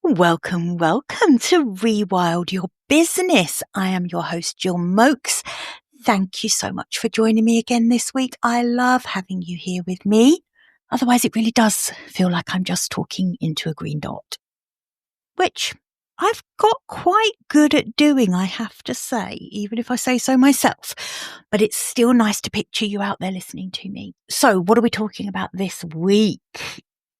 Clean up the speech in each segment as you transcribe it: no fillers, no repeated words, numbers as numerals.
Welcome to Rewild Your Business. I am your host, Jill Mokes. Thank you so much for joining me again this week. I love having you here with me. Otherwise, it really does feel like I'm just talking into a green dot, which I've got quite good at doing, I have to say, even if I say so myself. But it's still nice to picture you out there listening to me. So what are we talking about this week?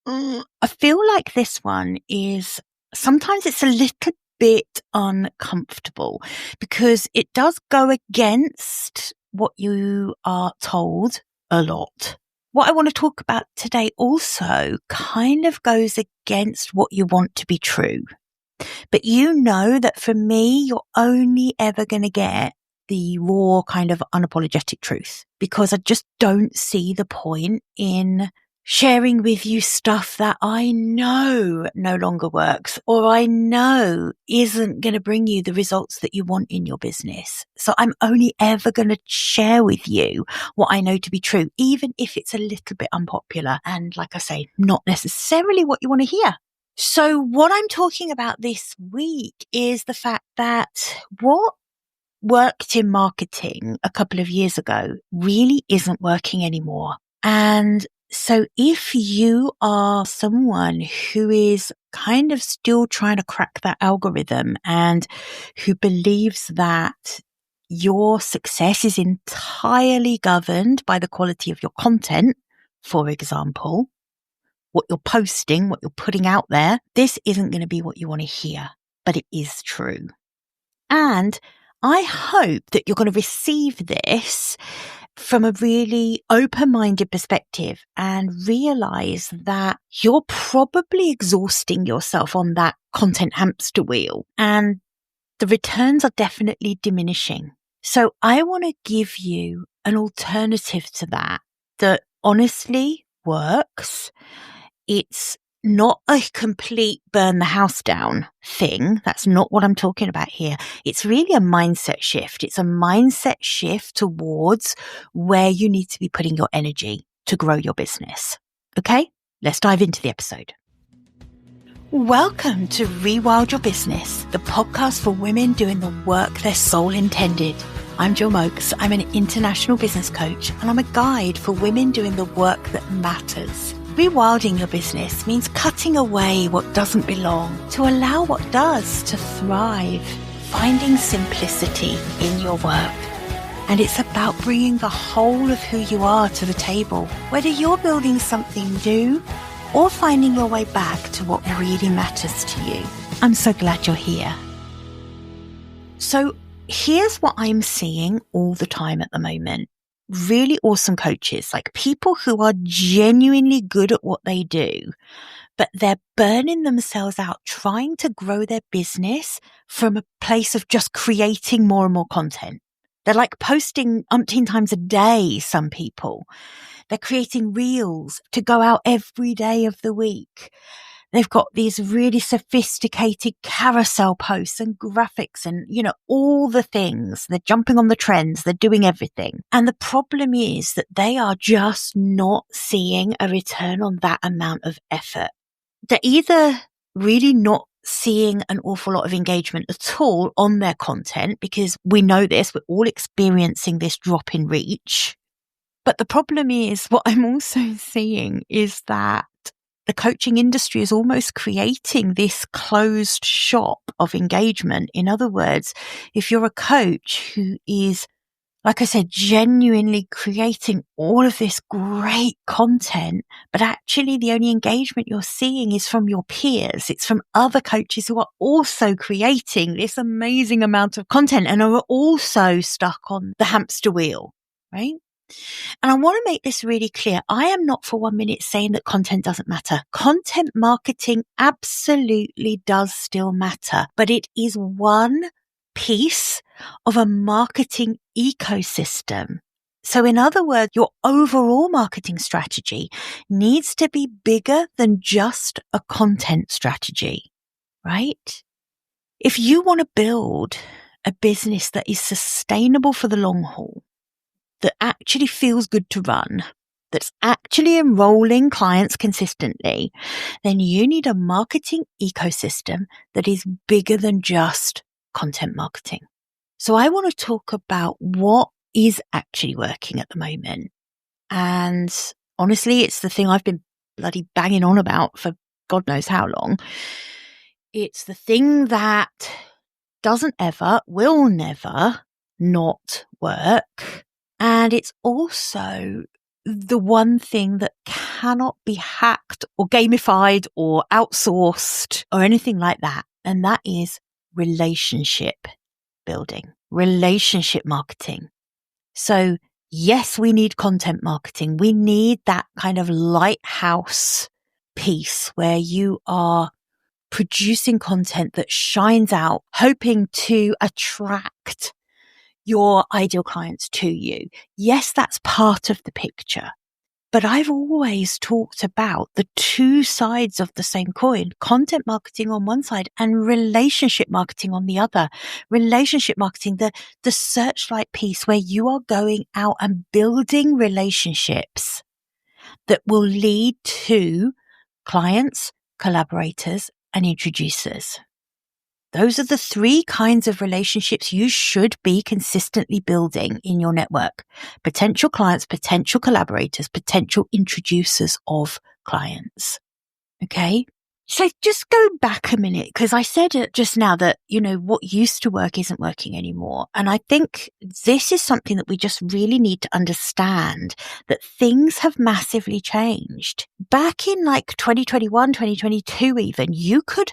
I feel like this one is, sometimes it's a little bit uncomfortable because it does go against what you are told a lot. What I want to talk about today also kind of goes against what you want to be true. But you know that for me, you're only ever going to get the raw kind of unapologetic truth, because I just don't see the point in sharing with you stuff that I know no longer works, or I know isn't going to bring you the results that you want in your business. So I'm only ever going to share with you what I know to be true, even if it's a little bit unpopular and, like I say, not necessarily what you want to hear. So what I'm talking about this week is the fact that what worked in marketing a couple of years ago really isn't working anymore. And so if you are someone who is kind of still trying to crack that algorithm and who believes that your success is entirely governed by the quality of your content, for example, what you're posting, what you're putting out there, this isn't going to be what you want to hear, but it is true. And I hope that you're going to receive this from a really open-minded perspective and realize that you're probably exhausting yourself on that content hamster wheel and the returns are definitely diminishing. So I want to give you an alternative to that honestly works. It's not a complete burn the house down thing. That's not what I'm talking about here. It's really a mindset shift. It's a mindset shift towards where you need to be putting your energy to grow your business. Okay, let's dive into the episode. Welcome to Rewild Your Business, the podcast for women doing the work their soul intended. I'm Jill Mokes. I'm an international business coach, and I'm a guide for women doing the work that matters. Rewilding your business means cutting away what doesn't belong to allow what does to thrive, finding simplicity in your work. And it's about bringing the whole of who you are to the table, whether you're building something new or finding your way back to what really matters to you. I'm so glad you're here. So here's what I'm seeing all the time at the moment. Really awesome coaches, like people who are genuinely good at what they do, but they're burning themselves out trying to grow their business from a place of just creating more and more content. They're like posting umpteen times a day, some people. They're creating reels to go out every day of the week. They've got these really sophisticated carousel posts and graphics and, all the things. They're jumping on the trends. They're doing everything. And the problem is that they are just not seeing a return on that amount of effort. They're either really not seeing an awful lot of engagement at all on their content, because we know this, we're all experiencing this drop in reach. But the problem is, what I'm also seeing is that the coaching industry is almost creating this closed shop of engagement. In other words, if you're a coach who is, like I said, genuinely creating all of this great content, but actually the only engagement you're seeing is from your peers. It's from other coaches who are also creating this amazing amount of content and are also stuck on the hamster wheel, right? And I want to make this really clear. I am not for 1 minute saying that content doesn't matter. Content marketing absolutely does still matter, but it is one piece of a marketing ecosystem. So in other words, your overall marketing strategy needs to be bigger than just a content strategy, right? If you want to build a business that is sustainable for the long haul, that actually feels good to run, that's actually enrolling clients consistently, then you need a marketing ecosystem that is bigger than just content marketing. So I want to talk about what is actually working at the moment. And honestly, it's the thing I've been bloody banging on about for God knows how long. It's the thing that doesn't ever, will never not work. And it's also the one thing that cannot be hacked or gamified or outsourced or anything like that. And that is relationship building, relationship marketing. So yes, we need content marketing. We need that kind of lighthouse piece where you are producing content that shines out, hoping to attract your ideal clients to you. Yes, that's part of the picture. But I've always talked about the two sides of the same coin, content marketing on one side and relationship marketing on the other. Relationship marketing, the searchlight piece where you are going out and building relationships that will lead to clients, collaborators, and introducers. Those are the three kinds of relationships you should be consistently building in your network. Potential clients, potential collaborators, potential introducers of clients. Okay. So just go back a minute, because I said it just now that, what used to work isn't working anymore. And I think this is something that we just really need to understand, that things have massively changed. Back in like 2021, 2022 even, you could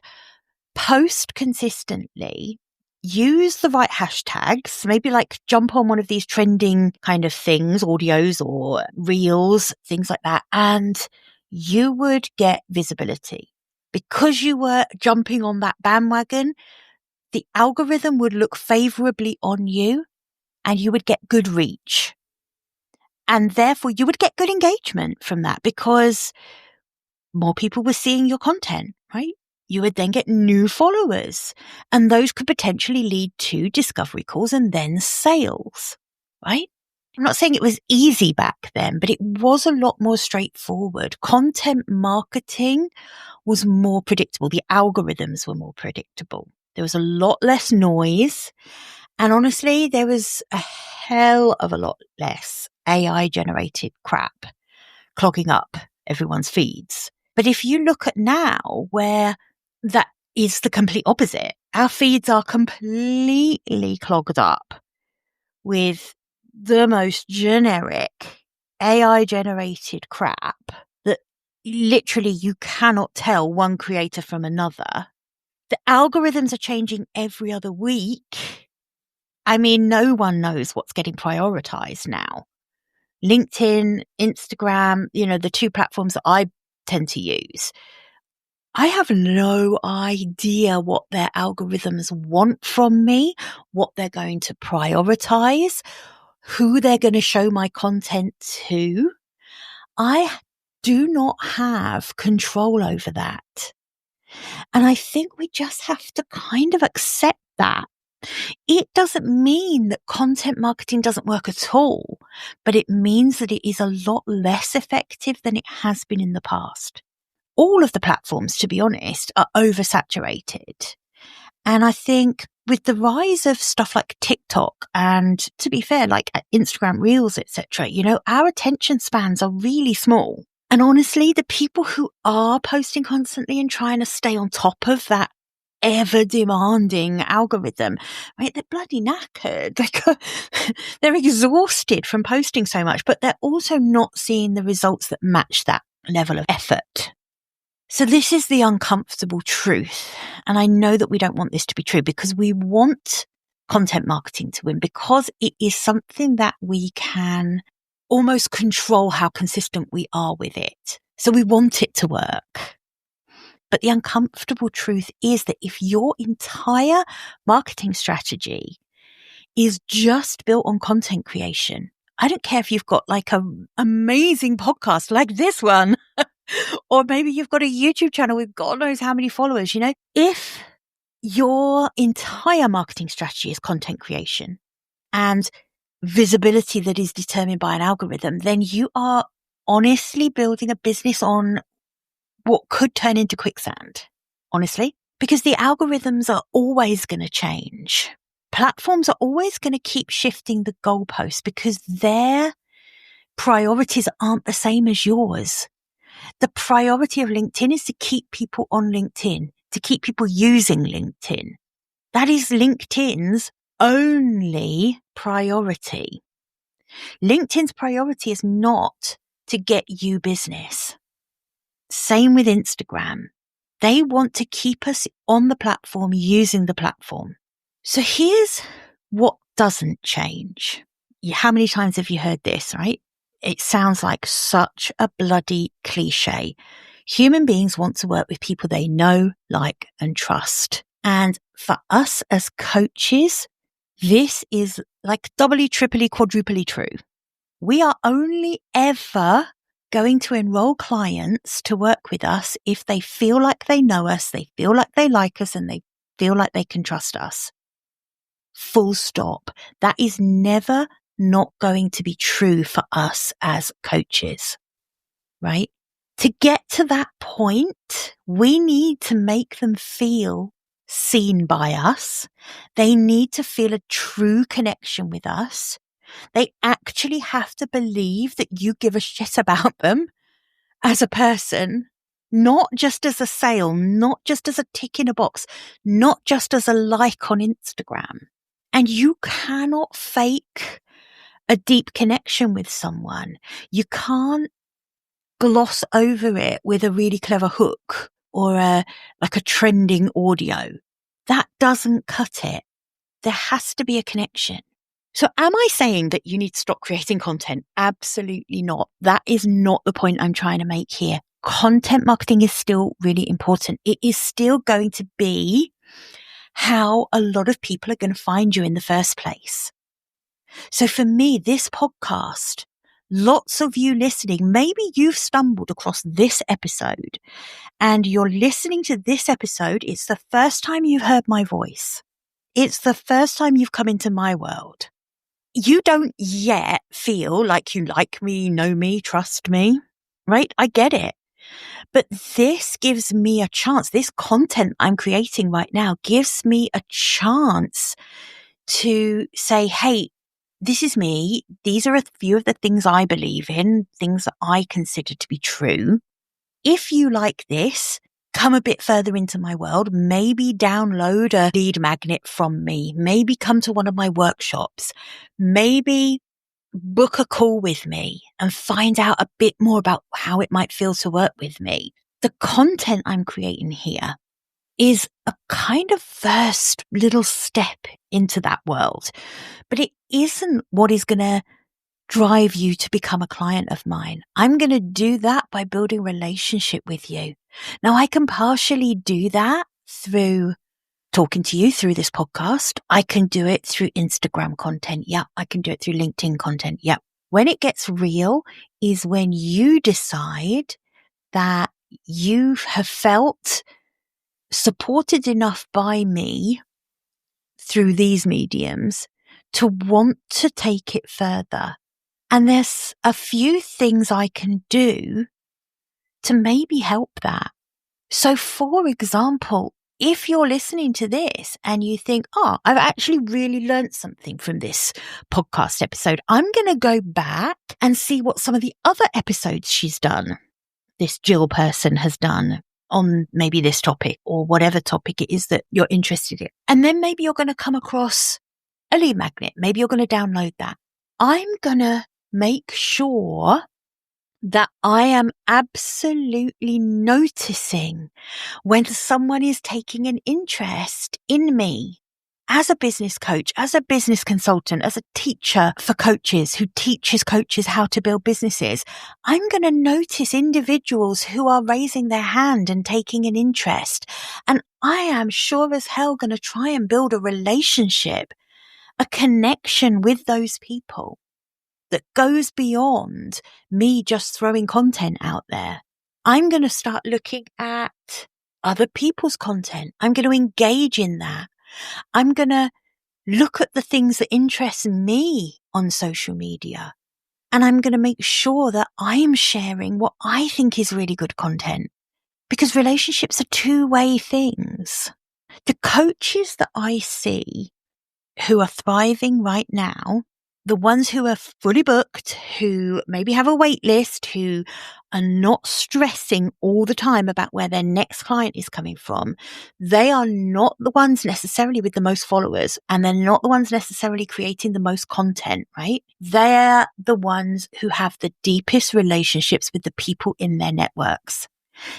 post consistently, use the right hashtags, maybe like jump on one of these trending kind of things, audios or reels, things like that, and you would get visibility. Because you were jumping on that bandwagon, the algorithm would look favorably on you and you would get good reach. And therefore you would get good engagement from that because more people were seeing your content, right? You would then get new followers, and those could potentially lead to discovery calls and then sales, right? I'm not saying it was easy back then, but it was a lot more straightforward. Content marketing was more predictable. The algorithms were more predictable. There was a lot less noise. And honestly, there was a hell of a lot less AI generated crap clogging up everyone's feeds. But if you look at now, where that is the complete opposite, our feeds are completely clogged up with the most generic AI generated crap that literally you cannot tell one creator from another. The algorithms are changing every other week. I mean, no one knows what's getting prioritized now. LinkedIn, Instagram, the two platforms that I tend to use. I have no idea what their algorithms want from me, what they're going to prioritize, who they're going to show my content to. I do not have control over that. And I think we just have to kind of accept that. It doesn't mean that content marketing doesn't work at all, but it means that it is a lot less effective than it has been in the past. All of the platforms, to be honest, are oversaturated. And I think with the rise of stuff like TikTok and, to be fair, like Instagram Reels, etc., our attention spans are really small. And honestly, the people who are posting constantly and trying to stay on top of that ever demanding algorithm, right? They're bloody knackered. They're exhausted from posting so much, but they're also not seeing the results that match that level of effort. So this is the uncomfortable truth. And I know that we don't want this to be true because we want content marketing to win, because it is something that we can almost control how consistent we are with it. So we want it to work. But the uncomfortable truth is that if your entire marketing strategy is just built on content creation, I don't care if you've got like an amazing podcast like this one, or maybe you've got a YouTube channel with God knows how many followers, if your entire marketing strategy is content creation and visibility that is determined by an algorithm, then you are honestly building a business on what could turn into quicksand, honestly, because the algorithms are always going to change. Platforms are always going to keep shifting the goalposts because their priorities aren't the same as yours. The priority of LinkedIn is to keep people on LinkedIn, to keep people using LinkedIn. That is LinkedIn's only priority. LinkedIn's priority is not to get you business. Same with Instagram. They want to keep us on the platform using the platform. So here's what doesn't change. How many times have you heard this, right? It sounds like such a bloody cliche. Human beings want to work with people they know, like, and trust. And for us as coaches, this is like doubly, triply, quadruply true. We are only ever going to enroll clients to work with us if they feel like they know us, they feel like they like us, and they feel like they can trust us. Full stop. That is never not going to be true for us as coaches, right? To get to that point, we need to make them feel seen by us. They need to feel a true connection with us. They actually have to believe that you give a shit about them as a person, not just as a sale, not just as a tick in a box, not just as a like on Instagram. And you cannot fake a deep connection with someone. You can't gloss over it with a really clever hook or like a trending audio. That doesn't cut it. There has to be a connection. So am I saying that you need to stop creating content? Absolutely not. That is not the point I'm trying to make here. Content marketing is still really important. It is still going to be how a lot of people are going to find you in the first place. So for me, this podcast, lots of you listening, maybe you've stumbled across this episode and you're listening to this episode. It's the first time you've heard my voice. It's the first time you've come into my world. You don't yet feel like you like me, know me, trust me, right? I get it. But this gives me a chance. This content I'm creating right now gives me a chance to say, hey, this is me. These are a few of the things I believe in, things that I consider to be true. If you like this, come a bit further into my world, maybe download a lead magnet from me, maybe come to one of my workshops, maybe book a call with me and find out a bit more about how it might feel to work with me. The content I'm creating here is a kind of first little step into that world, but it isn't what is going to drive you to become a client of mine. I'm going to do that by building relationship with you. Now, I can partially do that through talking to you through this podcast. I can do it through Instagram content. Yeah. I can do it through LinkedIn content. Yeah. When it gets real is when you decide that you have felt supported enough by me through these mediums to want to take it further. And there's a few things I can do to maybe help that. So for example, if you're listening to this and you think, oh, I've actually really learned something from this podcast episode, I'm going to go back and see what some of the other episodes she's done, this Jill person has done on maybe this topic or whatever topic it is that you're interested in. And then maybe you're going to come across a lead magnet. Maybe you're going to download that. I'm going to make sure that I am absolutely noticing when someone is taking an interest in me as a business coach, as a business consultant, as a teacher for coaches who teaches coaches how to build businesses. I'm going to notice individuals who are raising their hand and taking an interest. And I am sure as hell going to try and build a relationship, a connection with those people that goes beyond me just throwing content out there. I'm going to start looking at other people's content. I'm going to engage in that. I'm going to look at the things that interest me on social media And I'm going to make sure that I am sharing what I think is really good content, because relationships are two-way things. The coaches that I see who are thriving right now, the ones who are fully booked, who maybe have a wait list, who are not stressing all the time about where their next client is coming from, they are not the ones necessarily with the most followers, and they're not the ones necessarily creating the most content, right? They're the ones who have the deepest relationships with the people in their networks.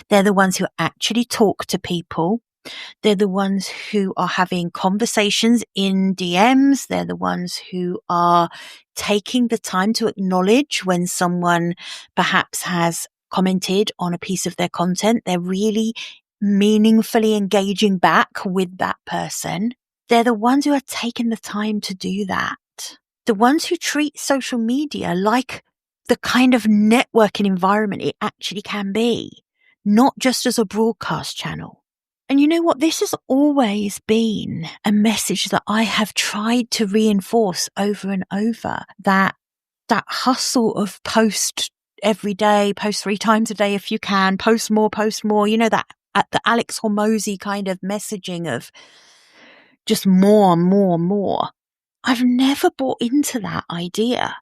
They're the ones who actually talk to people. They're the ones who are having conversations in DMs. They're the ones who are taking the time to acknowledge when someone perhaps has commented on a piece of their content. They're really meaningfully engaging back with that person. They're the ones who are taking the time to do that. The ones who treat social media like the kind of networking environment it actually can be, not just as a broadcast channel. And you know what? This has always been a message that I have tried to reinforce over and over, that hustle of post every day, post 3 times a day if you can, post more, that at the Alex Hormozy kind of messaging of just more and more and more. I've never bought into that idea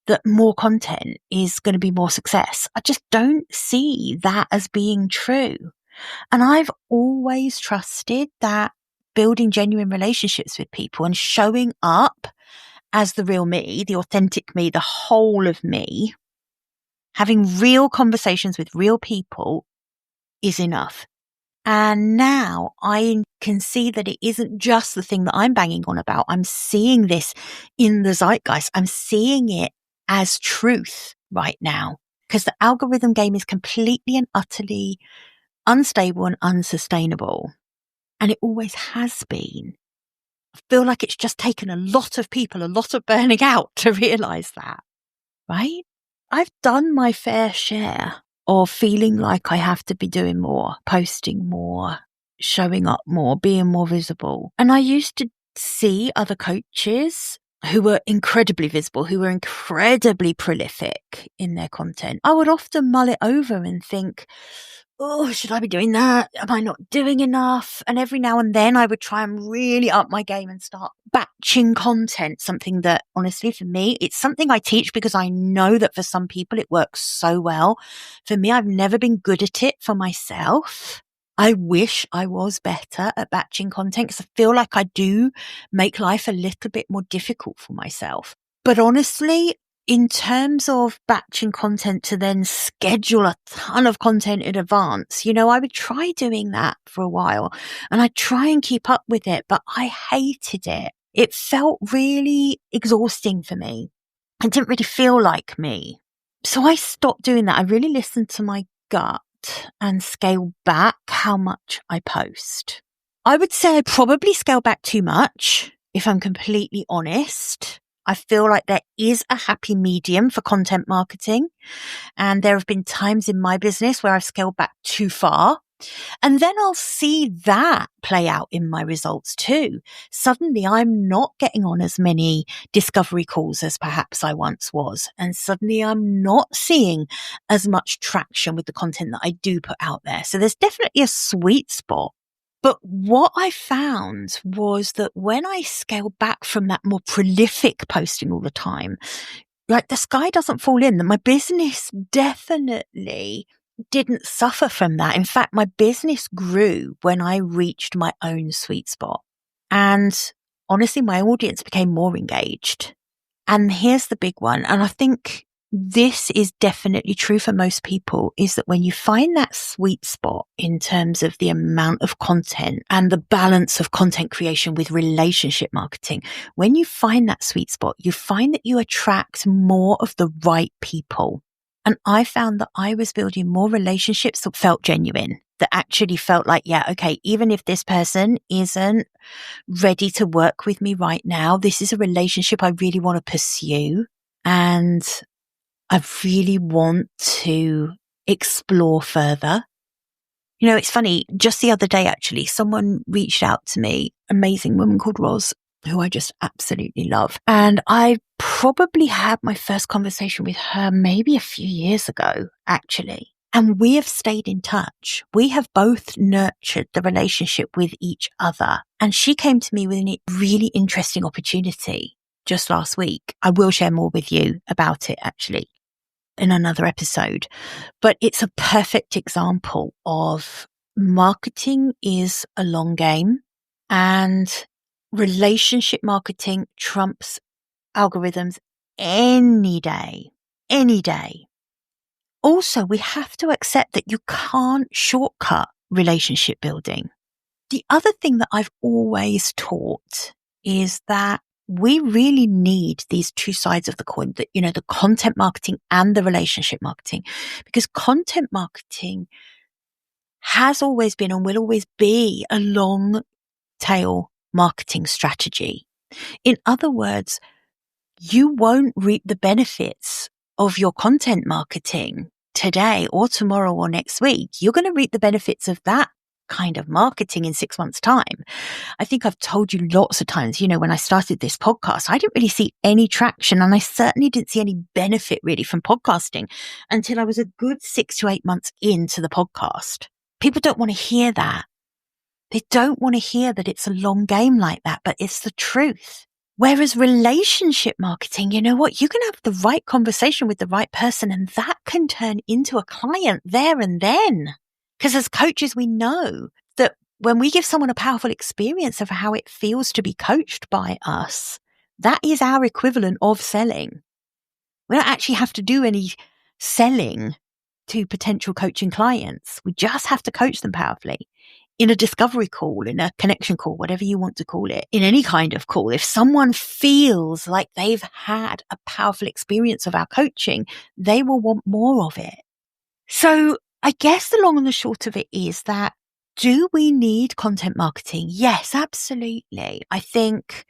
that more content is going to be more success. I just don't see that as being true. And I've always trusted that building genuine relationships with people and showing up as the real me, the authentic me, the whole of me, having real conversations with real people is enough. And now I can see that it isn't just the thing that I'm banging on about. I'm seeing this in the zeitgeist. I'm seeing it as truth right now, because the algorithm game is completely and utterly unstable and unsustainable. And it always has been. I feel like it's just taken a lot of people, a lot of burning out to realize that, right? I've done my fair share of feeling like I have to be doing more, posting more, showing up more, being more visible. And I used to see other coaches who were incredibly visible, who were incredibly prolific in their content. I would often mull it over and think, oh, should I be doing that? Am I not doing enough? And every now and then I would try and really up my game and start batching content, something that honestly for me, it's something I teach because I know that for some people it works so well. For me, I've never been good at it for myself. I wish I was better at batching content because I feel like I do make life a little bit more difficult for myself. But honestly, in terms of batching content to then schedule a ton of content in advance, I would try doing that for a while and I'd try and keep up with it, but I hated it. It felt really exhausting for me. It didn't really feel like me. So I stopped doing that. I really listened to my gut and scale back how much I post. I would say I probably scale back too much, if I'm completely honest. I feel like there is a happy medium for content marketing, and there have been times in my business where I've scaled back too far. And then I'll see that play out in my results too. Suddenly I'm not getting on as many discovery calls as perhaps I once was. And suddenly I'm not seeing as much traction with the content that I do put out there. So there's definitely a sweet spot. But what I found was that when I scaled back from that more prolific posting all the time, like the sky doesn't fall in, that my business definitely didn't suffer from that. In fact, my business grew when I reached my own sweet spot. And honestly, my audience became more engaged. And here's the big one. And I think this is definitely true for most people, is that when you find that sweet spot in terms of the amount of content and the balance of content creation with relationship marketing, when you find that sweet spot, you find that you attract more of the right people. And I found that I was building more relationships that felt genuine, that actually felt like, yeah, okay, even if this person isn't ready to work with me right now, this is a relationship I really want to pursue. And I really want to explore further. It's funny, just the other day, actually, someone reached out to me, amazing woman called Roz, who I just absolutely love. And I probably had my first conversation with her maybe a few years ago, actually. And we have stayed in touch. We have both nurtured the relationship with each other. And she came to me with a really interesting opportunity just last week. I will share more with you about it actually in another episode. But it's a perfect example of marketing is a long game, and relationship marketing trumps algorithms any day, any day. Also, we have to accept that you can't shortcut relationship building. The other thing that I've always taught is that we really need these two sides of the coin, that, the content marketing and the relationship marketing, because content marketing has always been and will always be a long tail marketing strategy. In other words, you won't reap the benefits of your content marketing today or tomorrow or next week. You're going to reap the benefits of that kind of marketing in 6 months' time. I think I've told you lots of times, when I started this podcast, I didn't really see any traction, and I certainly didn't see any benefit really from podcasting until I was a good 6 to 8 months into the podcast. People don't want to hear that. They don't want to hear that it's a long game like that, but it's the truth. Whereas relationship marketing, you know what? You can have the right conversation with the right person, and that can turn into a client there and then. Because as coaches, we know that when we give someone a powerful experience of how it feels to be coached by us, that is our equivalent of selling. We don't actually have to do any selling to potential coaching clients. We just have to coach them powerfully. In a discovery call, in a connection call, whatever you want to call it, in any kind of call, if someone feels like they've had a powerful experience of our coaching, they will want more of it. So I guess the long and the short of it is that, do we need content marketing? Yes, absolutely. I think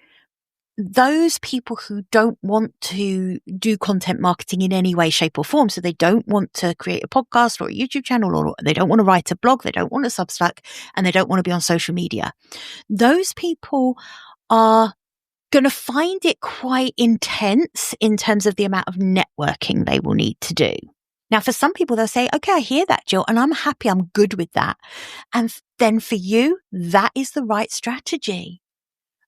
those people who don't want to do content marketing in any way, shape or form, so they don't want to create a podcast or a YouTube channel, or they don't want to write a blog, they don't want a Substack, and they don't want to be on social media. Those people are going to find it quite intense in terms of the amount of networking they will need to do. Now, for some people, they'll say, okay, I hear that, Jill, and I'm happy, I'm good with that. And then for you, that is the right strategy.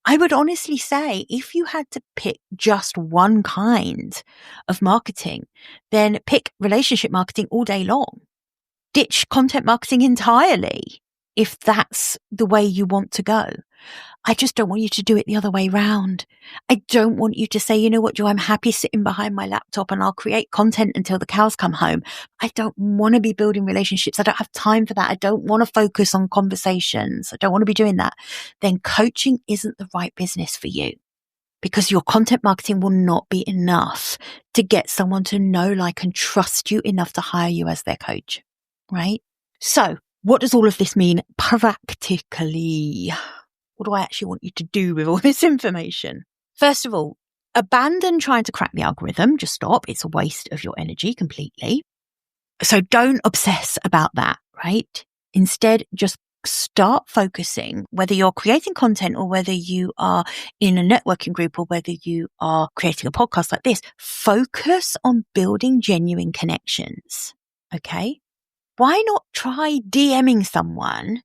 I would honestly say, if you had to pick just one kind of marketing, then pick relationship marketing all day long. Ditch content marketing entirely if that's the way you want to go. I just don't want you to do it the other way round. I don't want you to say, you know what, Joe, I'm happy sitting behind my laptop and I'll create content until the cows come home. I don't want to be building relationships. I don't have time for that. I don't want to focus on conversations. I don't want to be doing that. Then coaching isn't the right business for you, because your content marketing will not be enough to get someone to know, like, and trust you enough to hire you as their coach, right? So what does all of this mean practically? What do I actually want you to do with all this information? First of all, abandon trying to crack the algorithm. Just stop. It's a waste of your energy completely. So don't obsess about that, right? Instead, just start focusing, whether you're creating content or whether you are in a networking group or whether you are creating a podcast like this, focus on building genuine connections. Okay? Why not try DMing someone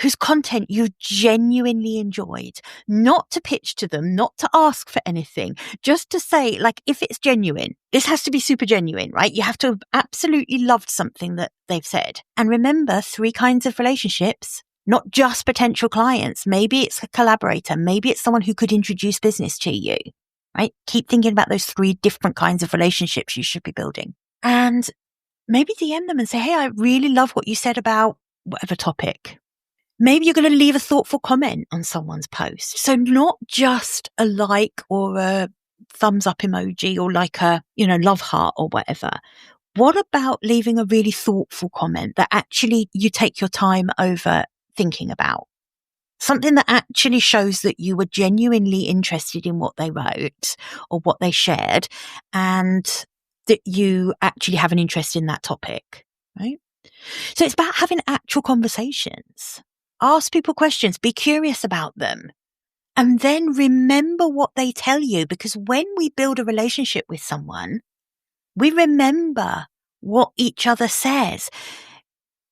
whose content you genuinely enjoyed, not to pitch to them, not to ask for anything, just to say, like, if it's genuine, this has to be super genuine, right? You have to have absolutely loved something that they've said. And remember, 3 kinds of relationships, not just potential clients. Maybe it's a collaborator. Maybe it's someone who could introduce business to you, right? Keep thinking about those 3 different kinds of relationships you should be building. And maybe DM them and say, hey, I really love what you said about whatever topic. Maybe you're going to leave a thoughtful comment on someone's post. So not just a like or a thumbs up emoji or like a, love heart or whatever. What about leaving a really thoughtful comment that actually you take your time over thinking about? Something that actually shows that you were genuinely interested in what they wrote or what they shared, and that you actually have an interest in that topic, right? So it's about having actual conversations. Ask people questions. Be curious about them. And then remember what they tell you, because when we build a relationship with someone, we remember what each other says.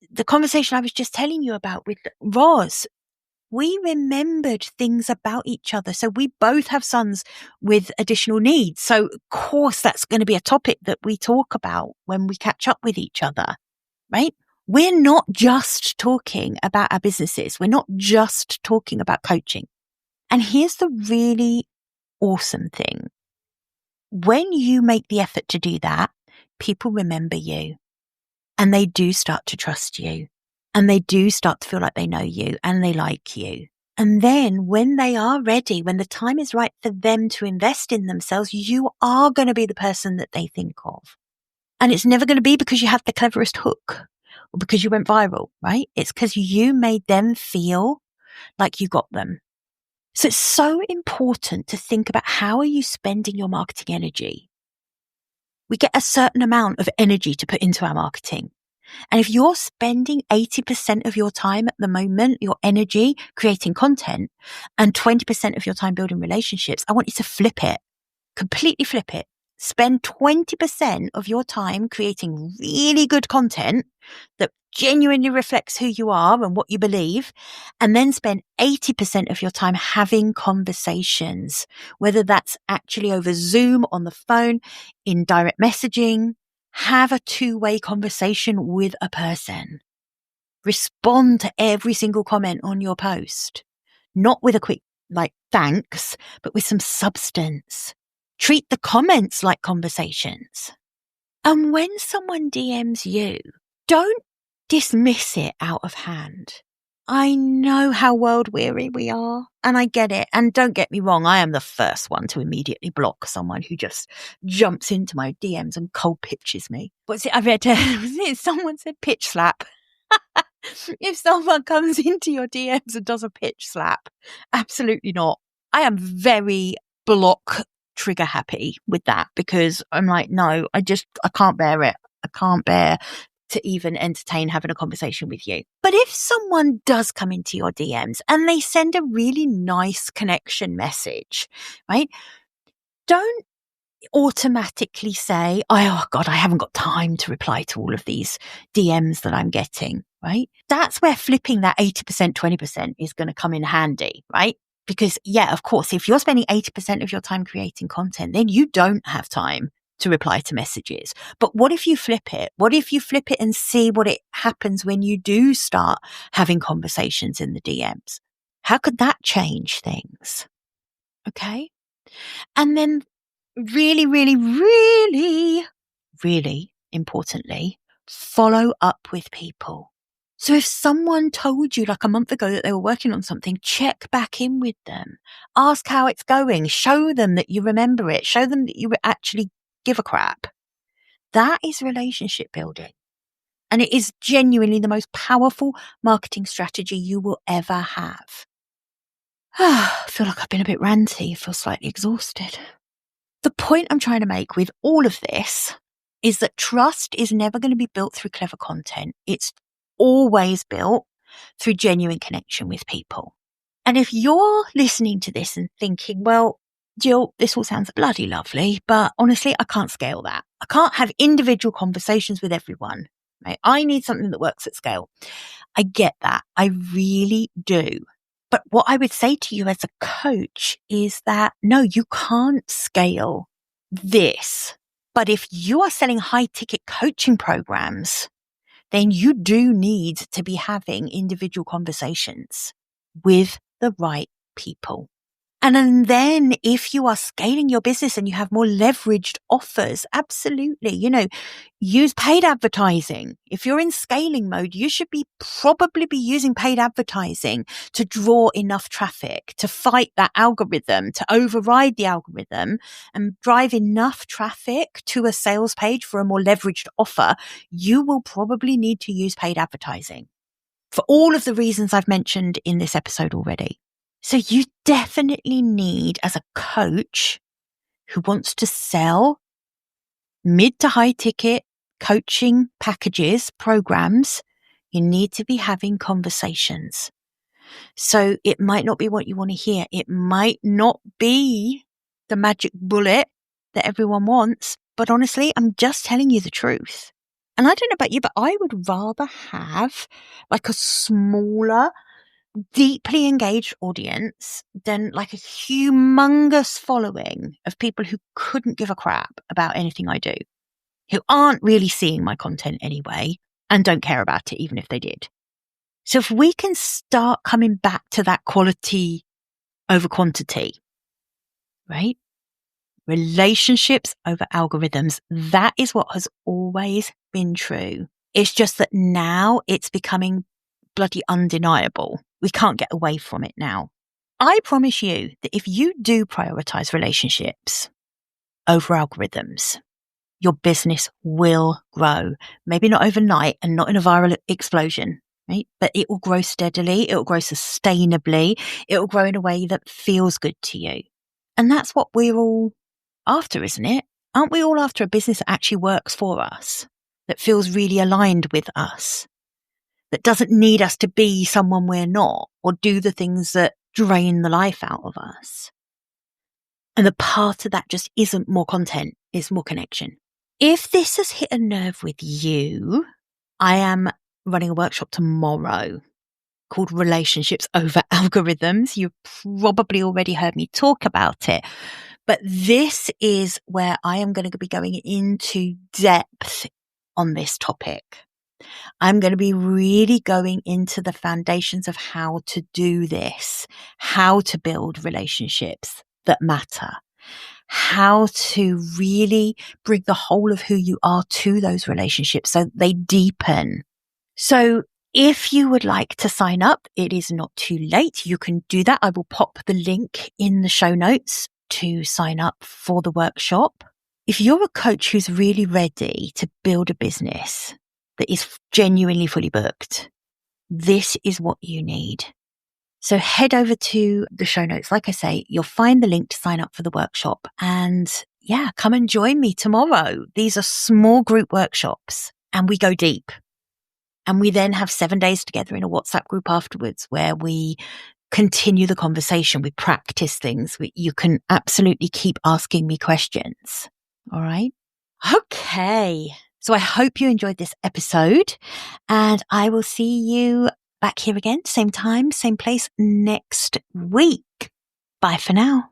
The conversation I was just telling you about with Roz, we remembered things about each other. So we both have sons with additional needs. So of course, that's going to be a topic that we talk about when we catch up with each other, right? We're not just talking about our businesses. We're not just talking about coaching. And here's the really awesome thing. When you make the effort to do that, people remember you and they do start to trust you and they do start to feel like they know you and they like you. And then when they are ready, when the time is right for them to invest in themselves, you are going to be the person that they think of. And it's never going to be because you had the cleverest hook or because you went viral, right? It's because you made them feel like you got them. So it's so important to think about, how are you spending your marketing energy? We get a certain amount of energy to put into our marketing. And if you're spending 80% of your time at the moment, your energy creating content, and 20% of your time building relationships, I want you to flip it, completely flip it. Spend 20% of your time creating really good content that genuinely reflects who you are and what you believe, and then spend 80% of your time having conversations, whether that's actually over Zoom, on the phone, in direct messaging. Have a two-way conversation with a person. Respond to every single comment on your post, not with a quick, thanks, but with some substance. Treat the comments like conversations. And when someone DMs you, don't dismiss it out of hand. I know how world weary we are, and I get it. And don't get me wrong, I am the first one to immediately block someone who just jumps into my DMs and cold pitches me. I read someone said pitch slap. If someone comes into your DMs and does a pitch slap, absolutely not. I am very block trigger happy with that, because I'm like, no, I can't bear it. I can't bear to even entertain having a conversation with you. But if someone does come into your DMs and they send a really nice connection message, right? Don't automatically say, oh God, I haven't got time to reply to all of these DMs that I'm getting, right? That's where flipping that 80%, 20% is going to come in handy, right? Because yeah, of course, if you're spending 80% of your time creating content, then you don't have time to reply to messages. But what if you flip it? What if you flip it and see what it happens when you do start having conversations in the DMs? How could that change things? Okay. And then really, really, really, really importantly, follow up with people. So if someone told you like a month ago that they were working on something, check back in with them. Ask how it's going. Show them that you remember it. Show them that you actually give a crap. That is relationship building. And it is genuinely the most powerful marketing strategy you will ever have. I feel like I've been a bit ranty. I feel slightly exhausted. The point I'm trying to make with all of this is that trust is never going to be built through clever content. It's always built through genuine connection with people. And if you're listening to this and thinking, well, Jill, this all sounds bloody lovely, but honestly, I can't scale that. I can't have individual conversations with everyone. Right? I need something that works at scale. I get that. I really do. But what I would say to you as a coach is that no, you can't scale this. But if you are selling high ticket coaching programs, then you do need to be having individual conversations with the right people. And then if you are scaling your business and you have more leveraged offers, absolutely, use paid advertising. If you're in scaling mode, you should probably be using paid advertising to draw enough traffic, to fight that algorithm, to override the algorithm and drive enough traffic to a sales page for a more leveraged offer. You will probably need to use paid advertising for all of the reasons I've mentioned in this episode already. So you definitely need, as a coach who wants to sell mid to high ticket coaching packages, programs, you need to be having conversations. So it might not be what you want to hear. It might not be the magic bullet that everyone wants. But honestly, I'm just telling you the truth. And I don't know about you, but I would rather have like a smaller, deeply engaged audience than like a humongous following of people who couldn't give a crap about anything I do, who aren't really seeing my content anyway and don't care about it even if they did. So if we can start coming back to that quality over quantity, right? Relationships over algorithms. That is what has always been true. It's just that now it's becoming bloody undeniable. We can't get away from it now. I promise you that if you do prioritize relationships over algorithms, your business will grow. Maybe not overnight and not in a viral explosion, right? But it will grow steadily. It will grow sustainably. It will grow in a way that feels good to you. And that's what we're all after, isn't it? Aren't we all after a business that actually works for us, that feels really aligned with us, that doesn't need us to be someone we're not or do the things that drain the life out of us? And the part of that just isn't more content, it's more connection. If this has hit a nerve with you, I am running a workshop tomorrow called Relationships Over Algorithms. You've probably already heard me talk about it, but this is where I am going to be going into depth on this topic. I'm going to be really going into the foundations of how to do this, how to build relationships that matter, how to really bring the whole of who you are to those relationships so they deepen. So if you would like to sign up, it is not too late. You can do that. I will pop the link in the show notes to sign up for the workshop. If you're a coach who's really ready to build a business that is genuinely fully booked, this is what you need. So head over to the show notes. Like I say, you'll find the link to sign up for the workshop. And yeah, come and join me tomorrow. These are small group workshops and we go deep. And we then have 7 days together in a WhatsApp group afterwards where we continue the conversation. We practice things. You can absolutely keep asking me questions. All right. Okay. So I hope you enjoyed this episode and I will see you back here again, same time, same place next week. Bye for now.